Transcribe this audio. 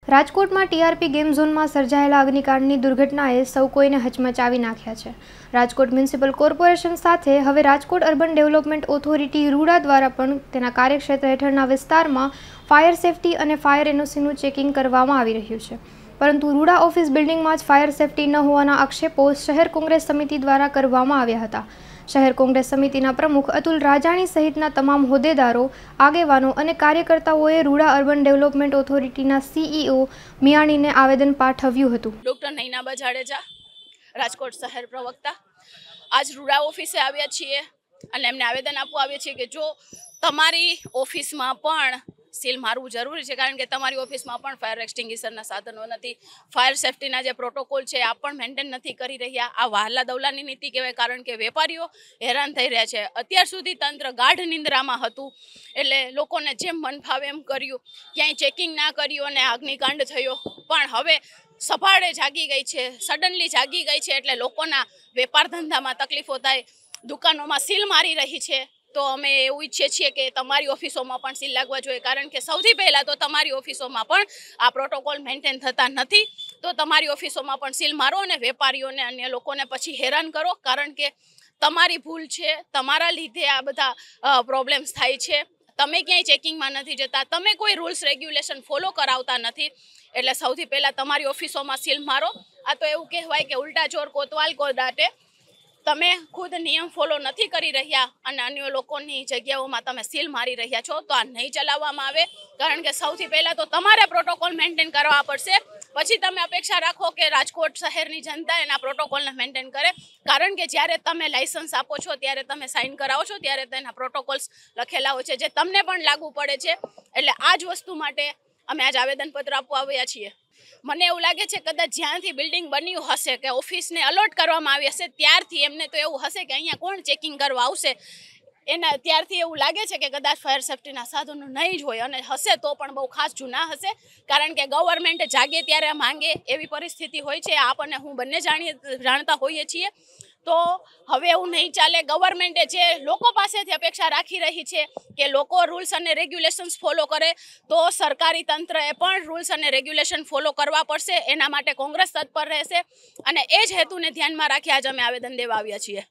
રાજકોટમાં TRP game ઝોનમાં સર્જાયેલા અગ્નિકાંડની દુર્ઘટનાએ સૌ કોઈને હચમચાવી નાખ્યા છે। રાજકોટ મ્યુનિસિપલ કોર્પોરેશન સાથે હવે રાજકોટ અર્બન ડેવલપમેન્ટ ઓથોરિટી રૂડા દ્વારા પણ તેના કાર્યક્ષેત્ર હેઠળના વિસ્તારમાં ફાયર સેફટી અને ફાયર એનઓસીનું ચેકિંગ કરવામાં આવી રહ્યું છે, પરંતુ રૂડા ઓફિસ બિલ્ડિંગમાં જ ફાયર સેફટી ન હોવાના આક્ષેપો શહેર કોંગ્રેસ સમિતિ દ્વારા કરવામાં આવ્યા હતા। શહેર કોંગ્રેસ સમિતિના પ્રમુખ અતુલ રાજાણી સહિતના તમામ હોદ્દેદારો, આગેવાનો અને કાર્યકર્તાઓએ રૂડા અર્બન ડેવલપમેન્ટ ઓથોરિટીના સીઈઓ મિયાણીને આવેદન પાઠવ્યું હતું। ડોક્ટર નૈનાબા જાડેજા, રાજકોટ શહેર પ્રવક્તા, આજ રૂડા ઓફિસે આવ્યા છીએ અને એમને આવેદન આપવા આવ્યા છીએ કે જો તમારી ઓફિસમાં પણ સીલ મારવું જરૂરી છે, કારણ કે તમારી ઓફિસમાં પણ ફાયર એક્સટિંગ્વિશરના સાધનો નથી, ફાયર સેફટીના જે પ્રોટોકોલ છે આ પણ મેન્ટેન નથી કરી રહ્યા। આ વહાલા દવલાની નીતિ કહેવાય, કારણ કે વેપારીઓ હેરાન થઈ રહ્યા છે। અત્યાર સુધી તંત્ર ગાઢ નિંદ્રામાં હતું, એટલે લોકોને જેમ મન ફાવે એમ કર્યું, ક્યાંય ચેકિંગ ના કર્યું અને અગ્નિકાંડ થયો। પણ હવે સફાળે જાગી ગઈ છે, સડનલી જાગી ગઈ છે, એટલે લોકોના વેપાર ધંધામાં તકલીફો થાય, દુકાનોમાં સીલ મારી રહી છે। તો અમે એવું ઈચ્છીએ છીએ કે તમારી ઓફિસોમાં પણ સીલ લાગવા જોઈએ, કારણ કે સૌથી પહેલાં તો તમારી ઓફિસોમાં પણ આ પ્રોટોકોલ મેન્ટેન થતા નથી, તો તમારી ઓફિસોમાં પણ સીલ મારો અને વેપારીઓને અન્ય લોકોને પછી હેરાન કરો, કારણ કે તમારી ભૂલ છે, તમારા લીધે આ બધા પ્રોબ્લેમ્સ થાય છે। તમે ક્યાંય ચેકિંગમાં નથી જતા, તમે કોઈ રૂલ્સ રેગ્યુલેશન ફોલો કરાવતા નથી, એટલે સૌથી પહેલાં તમારી ઓફિસોમાં સીલ મારો। આ તો એવું કહેવાય કે ઉલટા ચોર કોતવાલ કો દાટે, તમે ખુદ નિયમ ફોલો નથી કરી રહ્યા અને અન્ય લોકોની જગ્યાઓમાં તમે સીલ મારી રહ્યા છો, તો આ નહીં ચલાવવામાં આવે, કારણ કે સૌથી પહેલાં તો તમારે પ્રોટોકોલ મેન્ટેન કરવા પડશે, પછી તમે અપેક્ષા રાખો કે રાજકોટ શહેરની જનતા એના પ્રોટોકોલને મેન્ટેન કરે, કારણ કે જ્યારે તમે લાઇસન્સ આપો છો, ત્યારે તમે સાઇન કરાવો છો, ત્યારે તેના પ્રોટોકોલ્સ લખેલા હોય છે જે તમને પણ લાગુ પડે છે। એટલે આ જ વસ્તુ માટે અમે આજ આવેદનપત્ર આપવા આવ્યા છીએ। મને એવું લાગે છે કદાચ જ્યાંથી બિલ્ડિંગ બન્યું હશે કે ઓફિસને અલોટ કરવામાં આવી હશે, ત્યારથી એમને તો એવું હશે કે અહીંયા કોણ ચેકિંગ કરવા આવશે, એના ત્યારથી એવું લાગે છે કે કદાચ ફાયર સેફટીના સાધનો નહીં જ હોય, અને હશે તો પણ બહુ ખાસ જૂના હશે, કારણ કે ગવર્મેન્ટ જાગે ત્યારે માંગે એવી પરિસ્થિતિ હોય છે। આપણને હું બંને જાણતા હોઈએ છીએ, તો હવે એવું નહીં ચાલે। ગવર્મેન્ટે જે લોકો પાસેથી અપેક્ષા રાખી રહી છે કે લોકો રૂલ્સ અને રેગ્યુલેશન્સ ફોલો કરે, તો સરકારી તંત્રએ પણ રૂલ્સ અને રેગ્યુલેશન ફોલો કરવા પડશે। એના માટે કોંગ્રેસ તત્પર રહેશે અને એ જ હેતુને ધ્યાનમાં રાખી આજે અમે આવેદન દેવા આવ્યા છીએ।